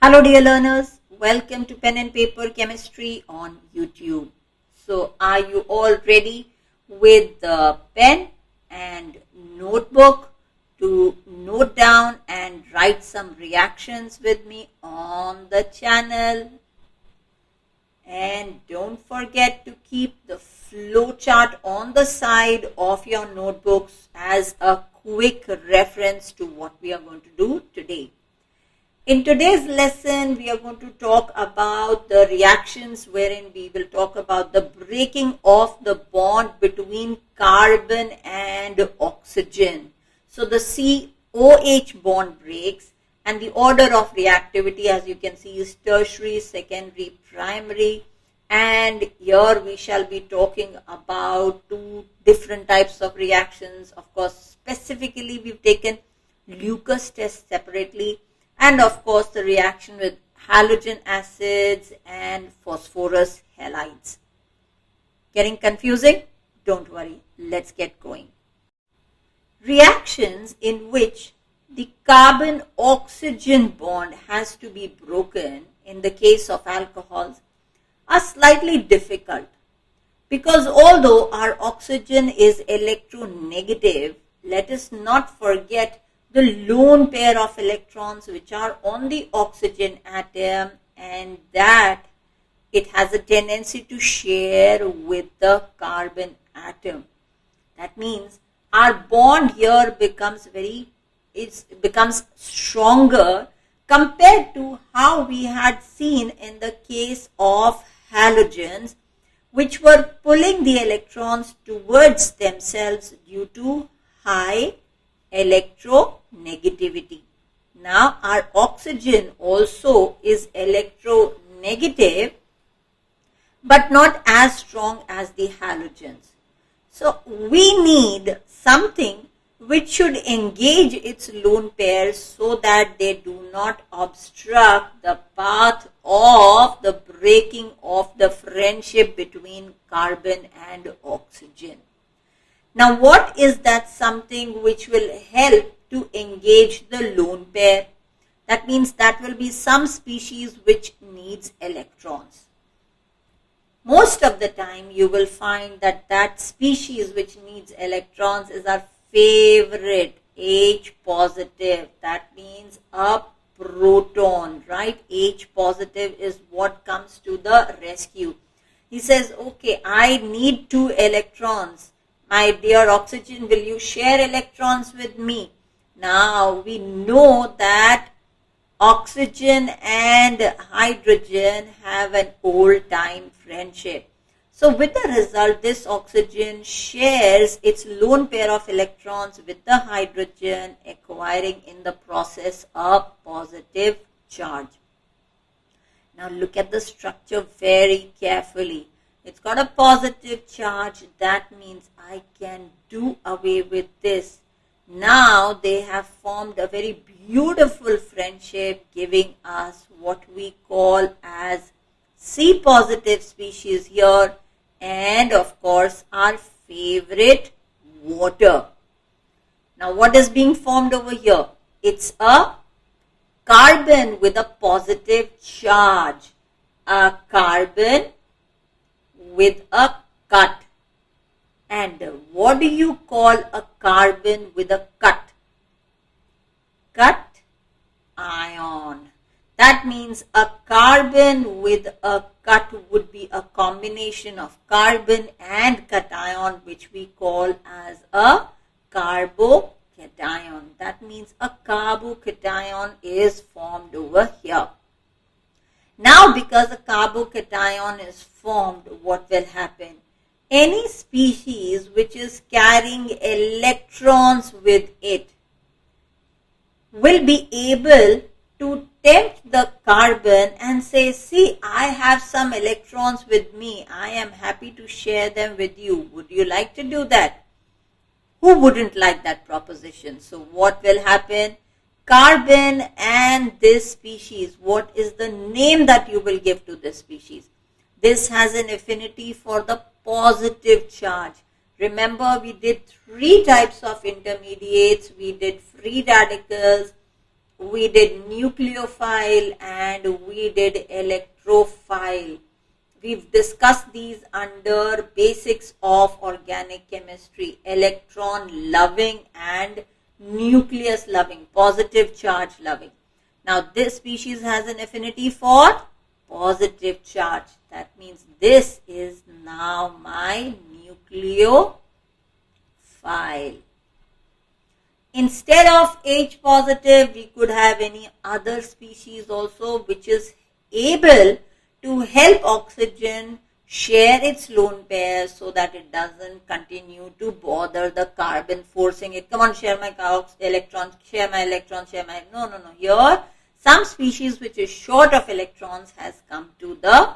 Hello dear learners, welcome to Pen and Paper Chemistry on YouTube. So are you all ready with the pen and notebook to note down and write some reactions with me on the channel? And don't forget to keep the flow chart on the side of your notebooks as a quick reference to what we are going to do today. In today's lesson, we are going to talk about the reactions wherein we will talk about the breaking of the bond between carbon and oxygen. So the COH bond breaks and the order of reactivity, as you can see, is tertiary, secondary, primary. And here we shall be talking about two different types of reactions. Of course, specifically we've taken Lucas test separately. And of course, the reaction with halogen acids and phosphorus halides. Getting confusing? Don't worry, let's get going. Reactions in which the carbon-oxygen bond has to be broken in the case of alcohols are slightly difficult because although our oxygen is electronegative, let us not forget the lone pair of electrons which are on the oxygen atom, and that it has a tendency to share with the carbon atom. That means our bond here becomes stronger compared to how we had seen in the case of halogens, which were pulling the electrons towards themselves due to high electronegativity. Now our oxygen also is electronegative but not as strong as the halogens. So we need something which should engage its lone pairs so that they do not obstruct the path of the breaking of the friendship between carbon and oxygen. Now, what is that something which will help to engage the lone pair? That means that will be some species which needs electrons. Most of the time, you will find that species which needs electrons is our favorite, H positive. That means a proton, right? H positive is what comes to the rescue. He says, okay, I need 2 electrons. My dear oxygen, will you share electrons with me? Now we know that oxygen and hydrogen have an old time friendship. So with the result, this oxygen shares its lone pair of electrons with the hydrogen, acquiring in the process a positive charge. Now look at the structure very carefully. It's got a positive charge. That means I can do away with this. Now they have formed a very beautiful friendship, giving us what we call as C positive species here, and of course our favorite, water. Now what is being formed over here? It's a carbon with a positive charge. A carbon with a cut. And what do you call a carbon with a cut? Cation. That means a carbon with a cut would be a combination of carbon and cation, which we call as a carbocation. That means a carbocation is formed over here. Now, because a carbocation is formed, what will happen? Any species which is carrying electrons with it will be able to tempt the carbon and say, see, I have some electrons with me. I am happy to share them with you. Would you like to do that? Who wouldn't like that proposition? So what will happen? Carbon and this species, what is the name that you will give to this species? This has an affinity for the positive charge. Remember, we did 3 types of intermediates. We did free radicals, we did nucleophile and we did electrophile. We've discussed these under basics of organic chemistry, electron loving and nucleus loving, positive charge loving. Now this species has an affinity for positive charge. That means this is now my nucleophile. Instead of H positive, we could have any other species also which is able to help oxygen share its lone pair so that it doesn't continue to bother the carbon, forcing it. Come on, share my electrons, share my electrons, share my... No. Here, some species which is short of electrons has come to the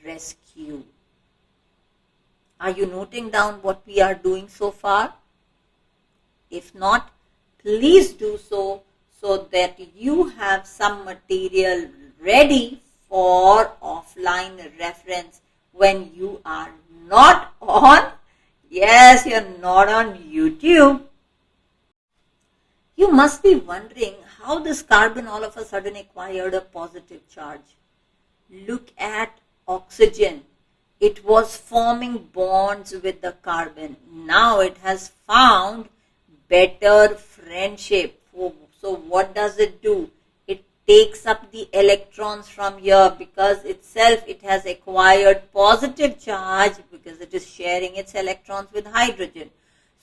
rescue. Are you noting down what we are doing so far? If not, please do so that you have some material ready for offline reference when you are not on, yes, you're not on YouTube. You must be wondering how this carbon all of a sudden acquired a positive charge. Look at oxygen. It was forming bonds with the carbon. Now it has found better friendship. So what does it do? It takes up the electrons from here because itself it has acquired positive charge because it is sharing its electrons with hydrogen.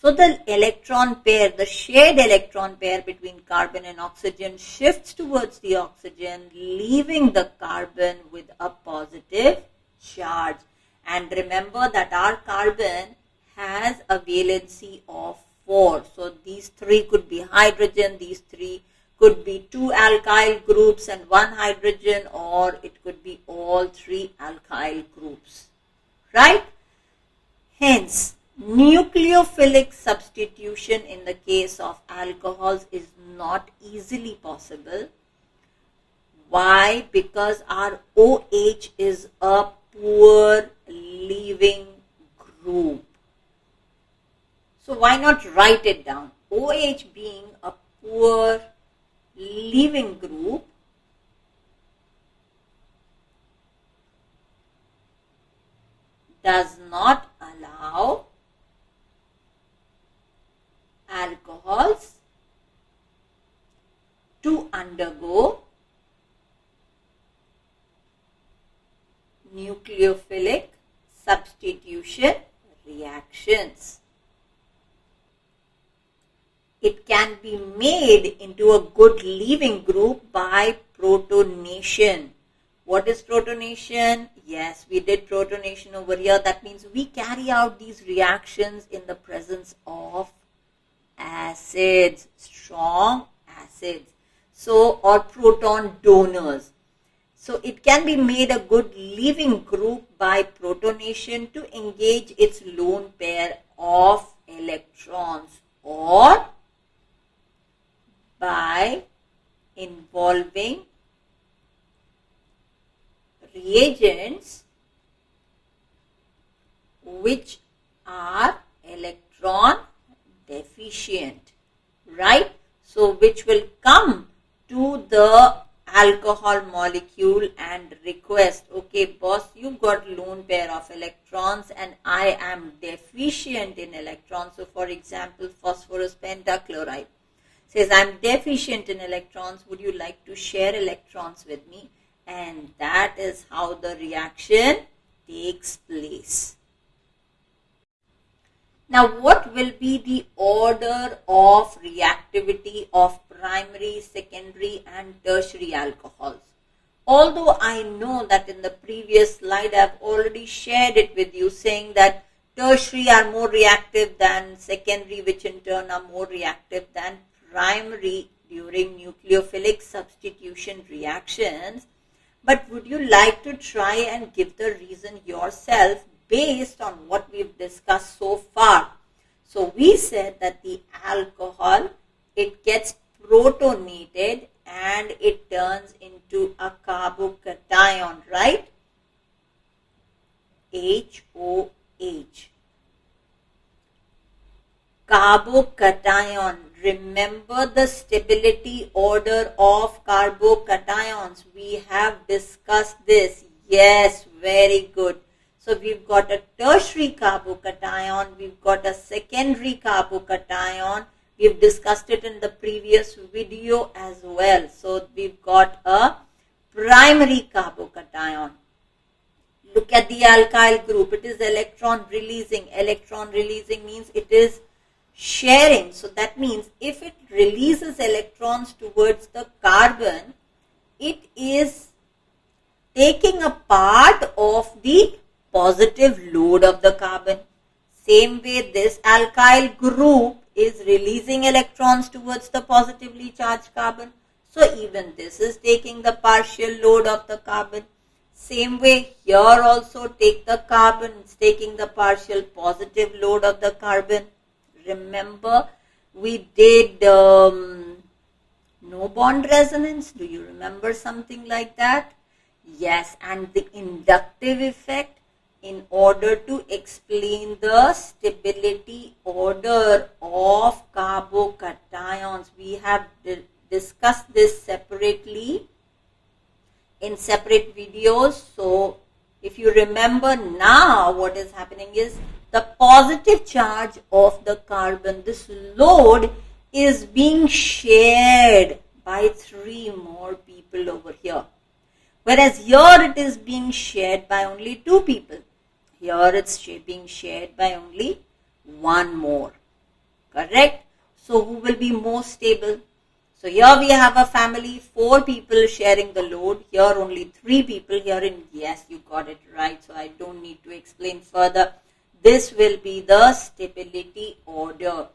So the electron pair, the shared electron pair between carbon and oxygen shifts towards the oxygen, leaving the carbon with a positive charge. And remember that our carbon has a valency of 4. So these 3 could be hydrogen, these 3 could be 2 alkyl groups and 1 hydrogen, or it could be all 3 alkyl groups. Right? Hence, nucleophilic substitution in the case of alcohols is not easily possible. Why? Because our OH is a poor leaving group. So why not write it down? OH being a poor leaving group, does not allow alcohols to undergo nucleophilic substitution reactions. It can be made into a good leaving group by protonation. What is protonation? Yes, we did protonation over here. That means we carry out these reactions in the presence of acids, strong acids. So, or proton donors. So, it can be made a good leaving group by protonation to engage its lone pair of electrons, or by involving reagents which are electron deficient, right? So which will come to the alcohol molecule and request, okay boss, you got lone pair of electrons and I am deficient in electrons. So for example, phosphorus pentachloride says, I'm deficient in electrons, would you like to share electrons with me? And that is how the reaction takes place. Now, what will be the order of reactivity of primary, secondary and tertiary alcohols? Although I know that in the previous slide I have already shared it with you, saying that tertiary are more reactive than secondary, which in turn are more reactive than primary during nucleophilic substitution reactions. But would you like to try and give the reason yourself based on what we've discussed so far? So we said that the alcohol, it gets protonated and it turns into a carbocation, right? HOH. carbocation. Remember the stability order of carbocations. We have discussed this. Yes, very good. So we've got a tertiary carbocation, we've got a secondary carbocation. We've discussed it in the previous video as well. So we've got a primary carbocation. Look at the alkyl group. It is electron releasing. Electron releasing means it is sharing. So that means if it releases electrons towards the carbon, it is taking a part of the positive load of the carbon. Same way this alkyl group is releasing electrons towards the positively charged carbon. So even this is taking the partial load of the carbon. Same way here also take the carbon, it's taking the partial positive load of the carbon. Remember we did no bond resonance. Do you remember something like that? Yes, and the inductive effect, in order to explain the stability order of carbocations. We have discussed this separately in separate videos. So if you remember now, what is happening is the positive charge of the carbon, this load is being shared by 3 more people over here. Whereas here it is being shared by only 2 people. Here it's being shared by only 1 more. Correct? So who will be more stable? So here we have a family, 4 people sharing the load. Here only 3 people. Here in, yes, you got it right. So I don't need to explain further. This will be the stability order.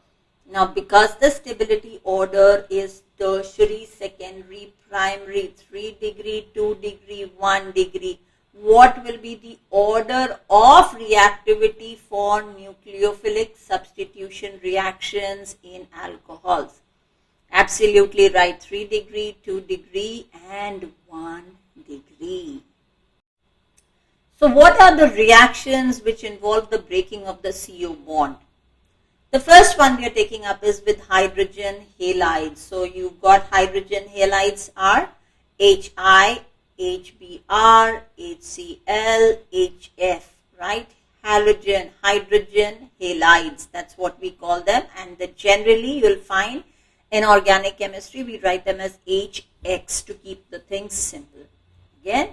Now because the stability order is tertiary, secondary, primary, 3 degree, 2 degree, 1 degree, what will be the order of reactivity for nucleophilic substitution reactions in alcohols? Absolutely right. 3 degree, 2 degree and 1 degree. So what are the reactions which involve the breaking of the CO bond? The first one we are taking up is with hydrogen halides. So you've got hydrogen halides are HI, HBr, HCl, HF, right? Halogen, hydrogen halides, that's what we call them. And generally you'll find in organic chemistry we write them as HX to keep the things simple. Again,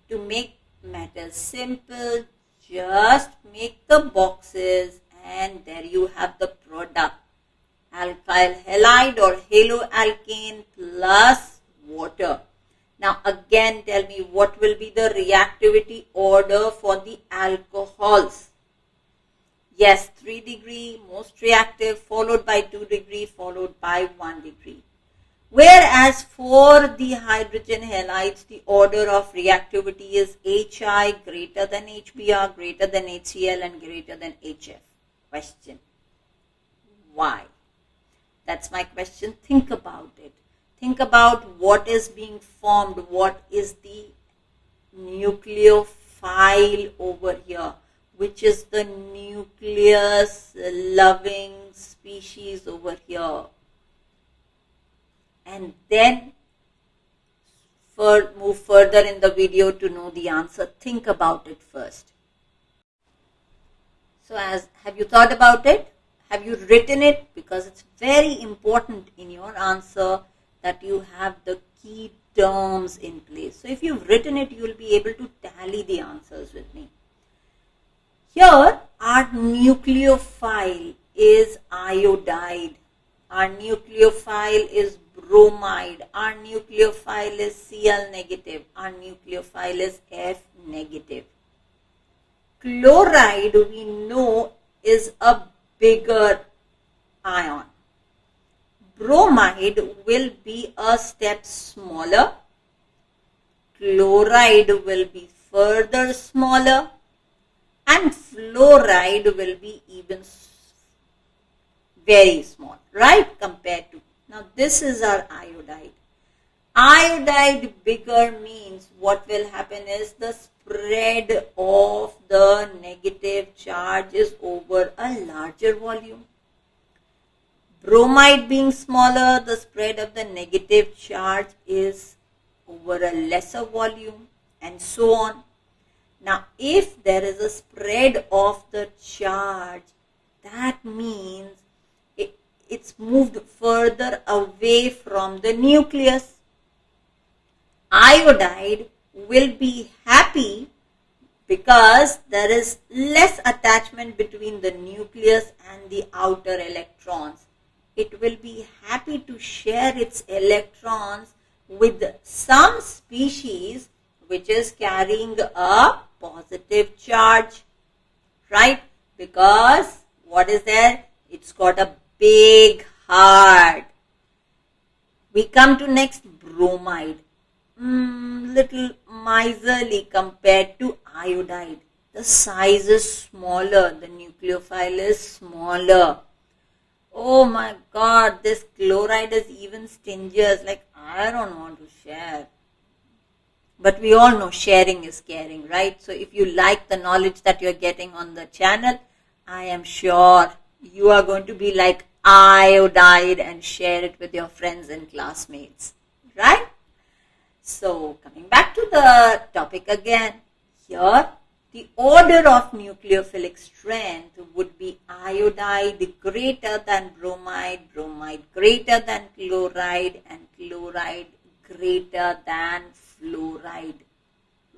to make matters simple, just make the boxes and there you have the product. Alkyl halide or haloalkane plus water. Now again tell me what will be the reactivity order for the alcohols. Yes, 3 degree most reactive, followed by 2 degree, followed by 1 degree. Whereas for the hydrogen halides, the order of reactivity is HI greater than HBr, greater than HCl and greater than HF. Question. Why? That's my question. Think about it. Think about what is being formed. What is the nucleophile over here? Which is the nucleus loving species over here? And then move further in the video to know the answer. Think about it first. So have you thought about it? Have you written it? Because it's very important in your answer that you have the key terms in place. So if you've written it, you will be able to tally the answers with me. Here, our nucleophile is iodide. Our nucleophile is bromide. Our nucleophile is Cl negative. Our nucleophile is F negative. Chloride we know is a bigger ion. Bromide will be a step smaller. Chloride will be further smaller. And fluoride will be even very small, right? Compared to. Now this is our iodide. Iodide bigger means what will happen is the spread of the negative charge is over a larger volume. Bromide being smaller, the spread of the negative charge is over a lesser volume, and so on. Now, if there is a spread of the charge, that means it's moved further away from the nucleus. Iodide will be happy because there is less attachment between the nucleus and the outer electrons. It will be happy to share its electrons with some species which is carrying a positive charge, right? Because what is there? It's got a big heart. We come to next, bromide. Little miserly compared to iodide. The size is smaller. The nucleophile is smaller. Oh my God, this chloride is even stingier. Like, I don't want to share. But we all know sharing is caring, right? So if you like the knowledge that you're getting on the channel, I am sure you are going to be like iodide and share it with your friends and classmates, right? So coming back to the topic again, here the order of nucleophilic strength would be iodide greater than bromide, bromide greater than chloride, and chloride greater than fluoride,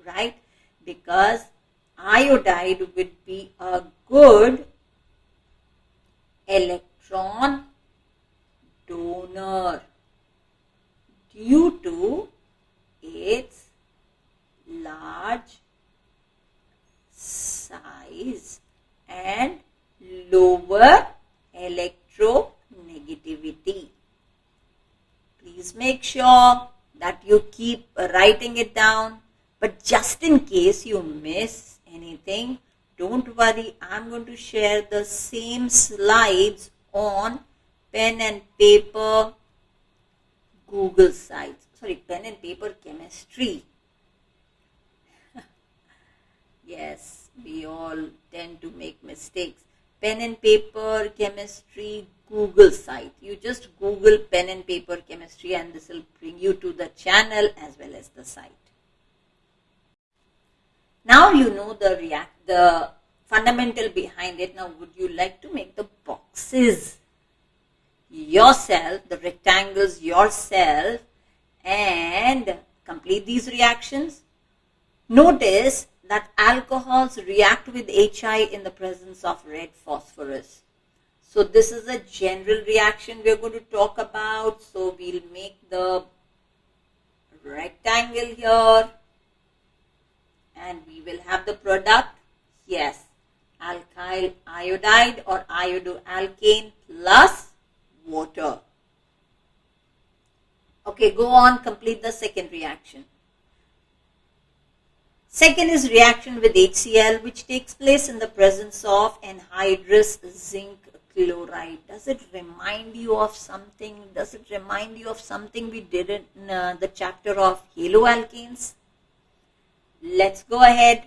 right? Because iodide would be a good electron donor due to its large size and lower electronegativity. Please make sure that you keep writing it down, but just in case you miss anything, don't worry, I'm going to share the same slides on pen and paper Google sites. Sorry, pen and paper chemistry. Yes, we all tend to make mistakes. Pen and paper chemistry Google site. You just Google pen and paper chemistry and this will bring you to the channel as well as the site. Now you know the fundamental behind it. Now would you like to make the boxes yourself, the rectangles yourself, and complete these reactions? Notice that alcohols react with HI in the presence of red phosphorus. So this is a general reaction we are going to talk about. So we'll make the rectangle here and we will have the product. Yes, alkyl iodide or iodoalkane plus water. Okay, go on, complete the second reaction. Second is reaction with HCl, which takes place in the presence of anhydrous zinc chloride. Does it remind you of something? Does it remind you of something we did in the chapter of haloalkanes? Let's go ahead,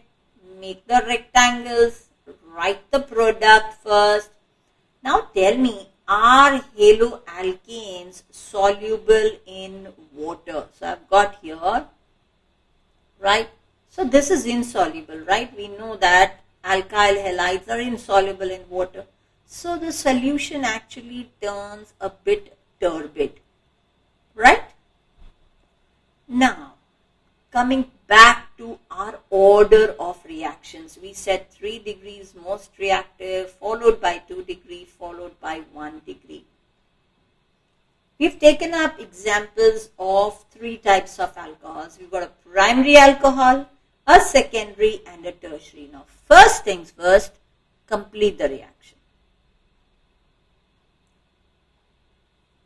make the rectangles, write the product first. Now tell me, are haloalkanes soluble in water? So I've got here, right? So this is insoluble, right? We know that alkyl halides are insoluble in water. So the solution actually turns a bit turbid, right? Now, coming back to our order of reactions, we said 3 degrees most reactive, followed by 2 degrees, followed by 1 degree. We've taken up examples of 3 types of alcohols. We've got a primary alcohol, a secondary, and a tertiary. Now, first things first, complete the reaction.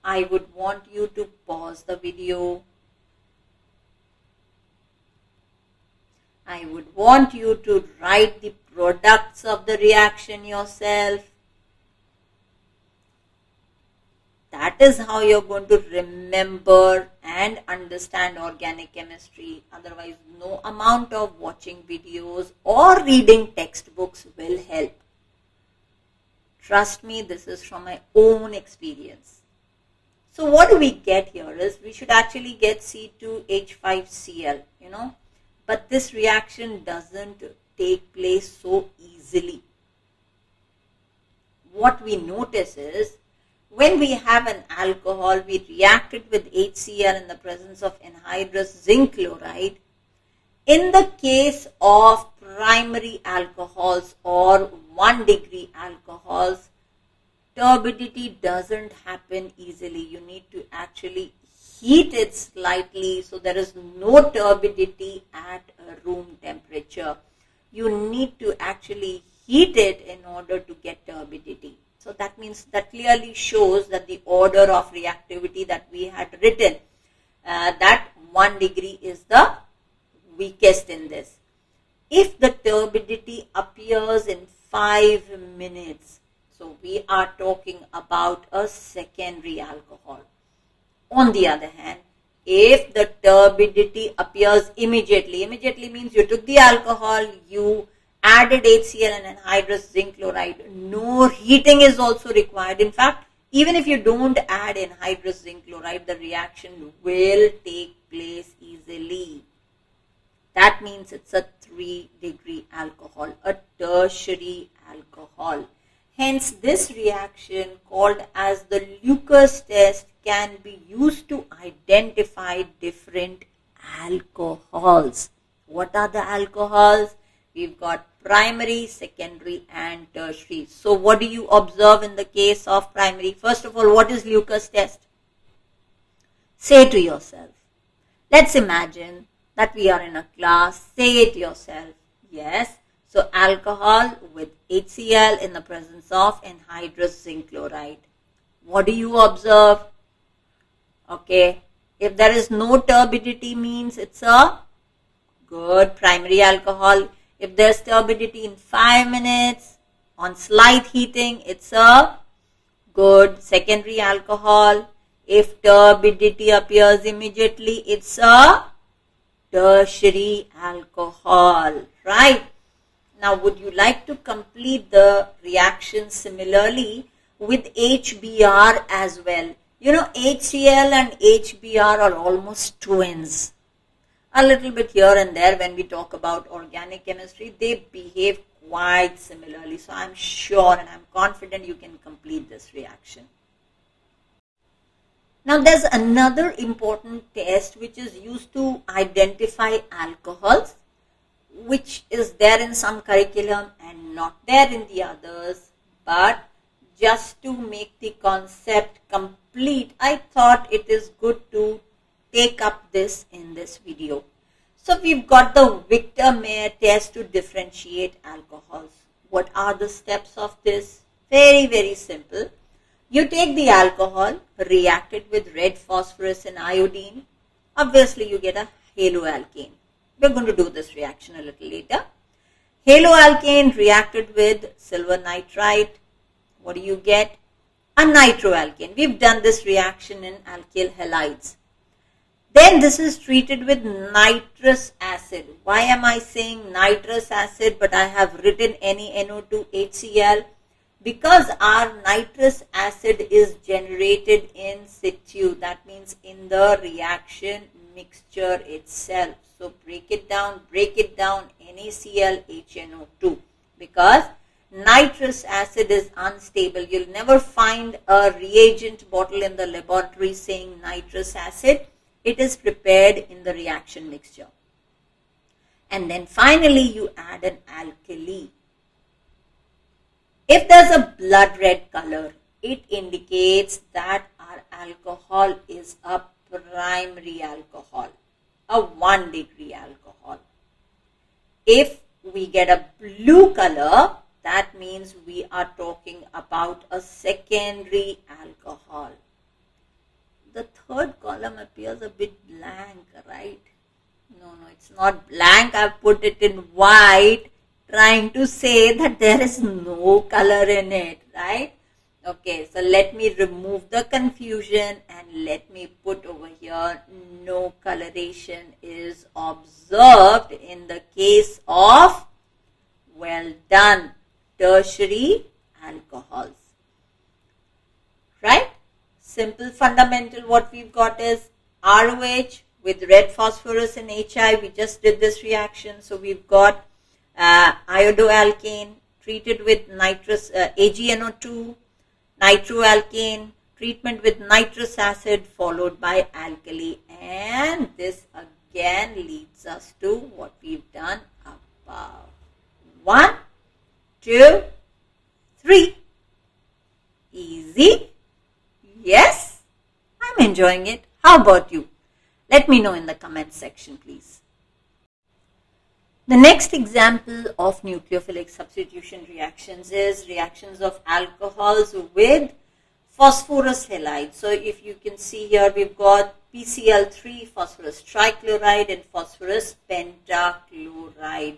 I would want you to pause the video. I would want you to write the products of the reaction yourself. That is how you're going to remember and understand organic chemistry. Otherwise, no amount of watching videos or reading textbooks will help. Trust me, this is from my own experience. So what do we get here is we should actually get C2H5Cl, but this reaction doesn't take place so easily. What we notice is when we have an alcohol, we react it with HCl in the presence of anhydrous zinc chloride. In the case of primary alcohols or 1 degree alcohols, turbidity doesn't happen easily. You need to actually heat it slightly, so there is no turbidity at room temperature. You need to actually heat it in order to get turbidity. So that means that clearly shows that the order of reactivity that we had written, that 1 degree is the weakest in this. If the turbidity appears in 5 minutes, so we are talking about a secondary alcohol. On the other hand, if the turbidity appears immediately means you took the alcohol, you added HCl and anhydrous zinc chloride. No heating is also required. In fact, even if you don't add anhydrous zinc chloride, the reaction will take place easily. That means it's a 3 degree alcohol, a tertiary alcohol. Hence, this reaction called as the Lucas test can be used to identify different alcohols. What are the alcohols? We've got primary, secondary and tertiary. So what do you observe in the case of primary? First of all, what is Lucas test? Say to yourself. Let's imagine that we are in a class. Say it yourself. Yes. So alcohol with HCl in the presence of anhydrous zinc chloride. What do you observe? Okay. If there is no turbidity, means it's a good primary alcohol. If there's turbidity in 5 minutes, on slight heating, it's a good secondary alcohol. If turbidity appears immediately, it's a tertiary alcohol, right? Now, would you like to complete the reaction similarly with HBr as well? HCl and HBr are almost twins. A little bit here and there when we talk about organic chemistry, they behave quite similarly. So I'm sure and I'm confident you can complete this reaction. Now there's another important test which is used to identify alcohols, which is there in some curriculum and not there in the others. But just to make the concept complete, I thought it is good to take up this in this video. So we've got the Victor-Meyer test to differentiate alcohols. What are the steps of this? Very, very simple. You take the alcohol, react it with red phosphorus and iodine. Obviously, you get a haloalkane. We're going to do this reaction a little later. Haloalkane reacted with silver nitrite. What do you get? A nitroalkane. We've done this reaction in alkyl halides. Then this is treated with nitrous acid. Why am I saying nitrous acid but I have written NaNO2HCl? Because our nitrous acid is generated in situ. That means in the reaction mixture itself. So break it down, NaClHNO2. Because nitrous acid is unstable. You'll never find a reagent bottle in the laboratory saying nitrous acid. It is prepared in the reaction mixture. And then finally you add an alkali. If there's a blood red color, it indicates that our alcohol is a primary alcohol, a 1 degree alcohol. If we get a blue color, that means we are talking about a secondary alcohol. The third column appears a bit blank, right? No, it's not blank. I've put it in white, trying to say that there is no color in it, right? Okay, so let me remove the confusion and let me put over here, no coloration is observed in the case of, well done, tertiary alcohols. Right? Simple fundamental what we've got is ROH with red phosphorus and HI. We just did this reaction. So we've got iodoalkane treated with nitrous AgNO2, nitroalkane, treatment with nitrous acid followed by alkali, and this again leads us to what we've done above. 1, 2, 3. Easy? Yes? I'm enjoying it. How about you? Let me know in the comment section, please. The next example of nucleophilic substitution reactions is reactions of alcohols with phosphorus halide. So if you can see here, we've got PCl3, phosphorus trichloride, and phosphorus pentachloride.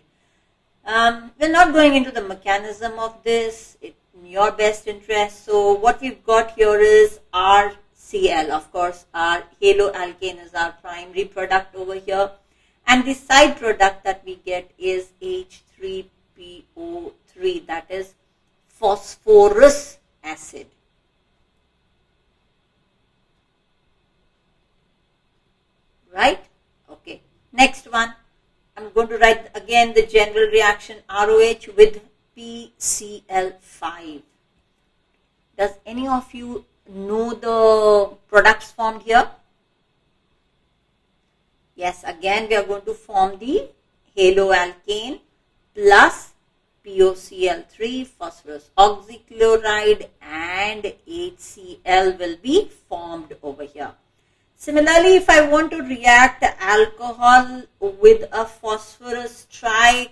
We're not going into the mechanism of this. It's in your best interest. So what we've got here is RCl. Of course, our haloalkane is our primary product over here. And the side product that we get is H3PO3, that is phosphorus acid. Right? Okay. Next one. I'm going to write again the general reaction ROH with PCl5. Does any of you know the products formed here? Yes, again we are going to form the haloalkane plus POCl3, phosphorus oxychloride, and HCl will be formed over here. Similarly, if I want to react alcohol with a phosphorus tribromide,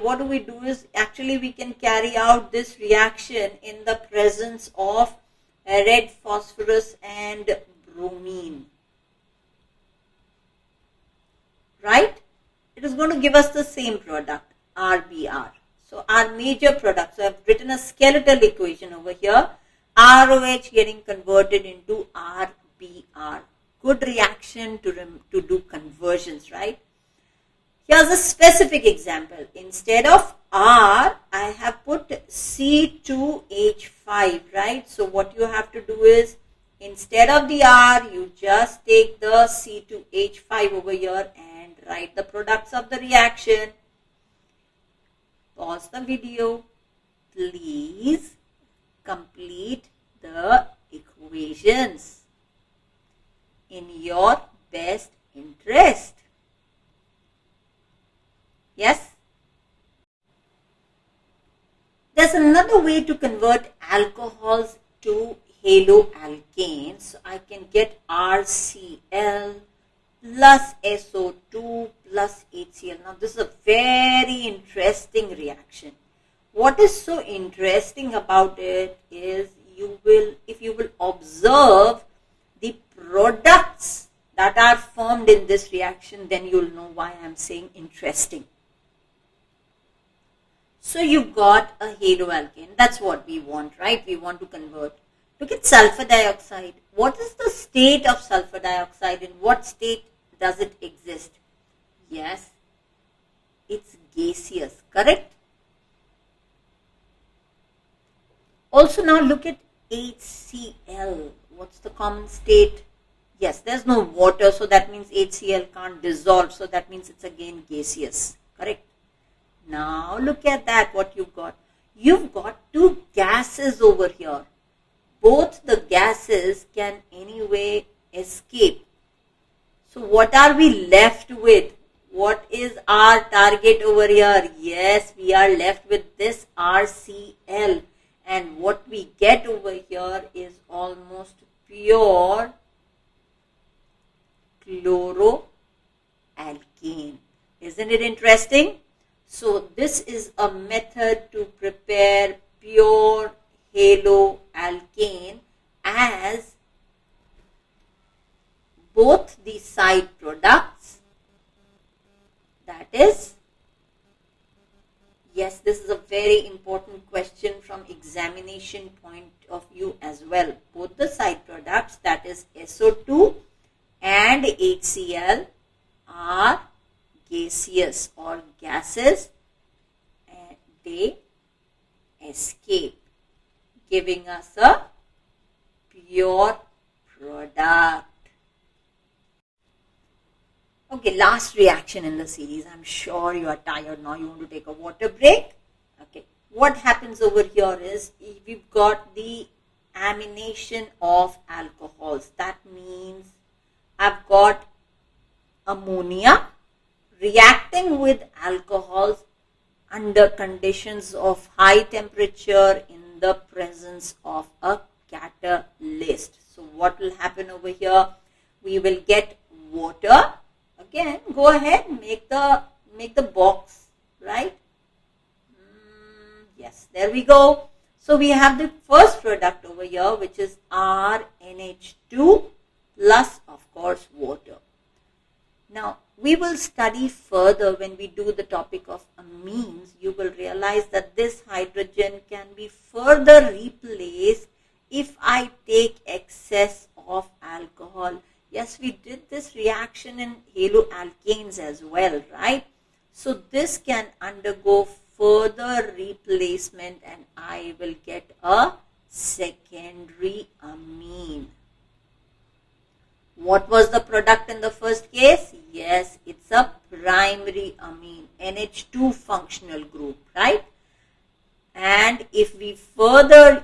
what we do is actually we can carry out this reaction in the presence of red phosphorus and bromine. Right? It is going to give us the same product, RBR. So our major product, so I've written a skeletal equation over here, ROH getting converted into RBR. Good reaction to do conversions, right? Here's a specific example. Instead of R, I have put C2H5, right? So what you have to do is, instead of the R, you just take the C2H5 over here and write the products of the reaction. Pause the video. Please complete the equations in your best interest. Yes? There's another way to convert alcohols to haloalkanes. So I can get RCl plus SO2 plus HCl. Now this is a very interesting reaction. What is so interesting about it is if you will observe the products that are formed in this reaction, then you'll know why I'm saying interesting. So you've got a haloalkane. That's what we want, right? We want to convert. Look at sulfur dioxide. What is the state of sulfur dioxide? In what state does it exist? Yes, it's gaseous, correct? Also now look at HCl. What's the common state? Yes, there's no water, so that means HCl can't dissolve. So that means it's again gaseous, correct? Now look at that, what you've got. You've got two gases over here. Both the gases can anyway escape. So what are we left with? What is our target over here? Yes, we are left with this RCl. And what we get over here is almost pure chloroalkane. Isn't it interesting? So this is a method to prepare pure haloalkane as both the side products, that is, yes, this is a very important question from examination point of view as well. Both the side products, that is SO2 and HCl, are gaseous or gases, and they escape, giving us a pure product. Okay, last reaction in the series. I'm sure you are tired now. You want to take a water break? Okay. What happens over here is we've got the amination of alcohols. That means I've got ammonia reacting with alcohols under conditions of high temperature in the presence of a catalyst. So what will happen over here? We will get water. Again, go ahead, make the box, right? Yes, there we go. So we have the first product over here, which is RNH2 plus, of course, water. Now, we will study further when we do the topic of amines. You will realize that this hydrogen can be further replaced if I take excess of alcohol. Yes, we did this reaction in haloalkanes as well, right? So this can undergo further replacement and I will get a secondary amine. What was the product in the first case? Yes, it's a primary amine, NH2 functional group, right? And if we further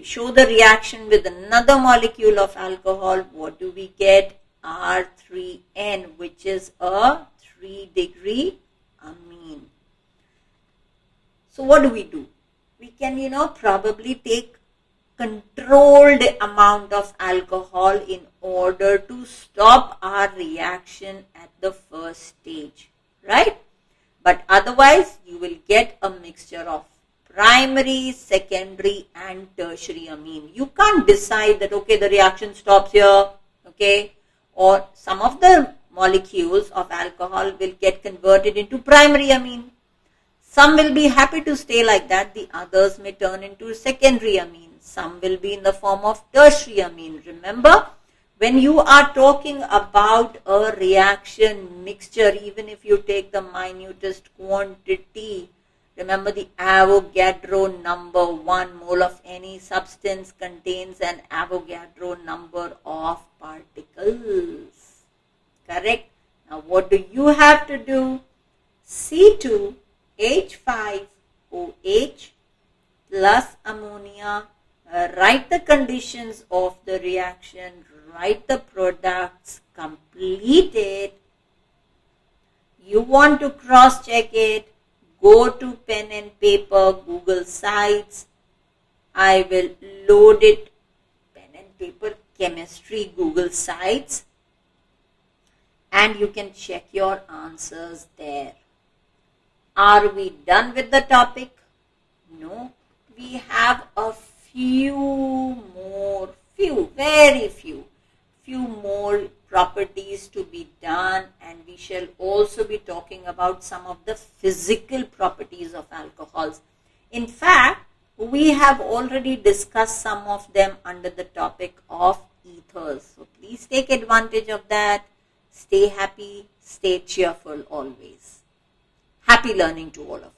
show the reaction with another molecule of alcohol, what do we get? R3N, which is a 3-degree amine. So what do? We can, probably take controlled amount of alcohol in order to stop our reaction at the first stage, right? But otherwise, you will get a mixture of primary, secondary and tertiary amine. You can't decide that, okay, the reaction stops here, okay, or some of the molecules of alcohol will get converted into primary amine. Some will be happy to stay like that. The others may turn into secondary amine. Some will be in the form of tertiary amine. Remember, when you are talking about a reaction mixture, even if you take the minutest quantity, remember the Avogadro number. 1 mole of any substance contains an Avogadro number of particles. Correct? Now what do you have to do? C2H5OH plus ammonia. Write the conditions of the reaction. Write the products. Complete it. You want to cross check it. Go to pen and paper, Google Sites. I will load it, pen and paper, chemistry, Google Sites. And you can check your answers there. Are we done with the topic? No. We have a very few more properties to be done, and we shall also be talking about some of the physical properties of alcohols. In fact, we have already discussed some of them under the topic of ethers. So please take advantage of that. Stay happy, stay cheerful always. Happy learning to all of you.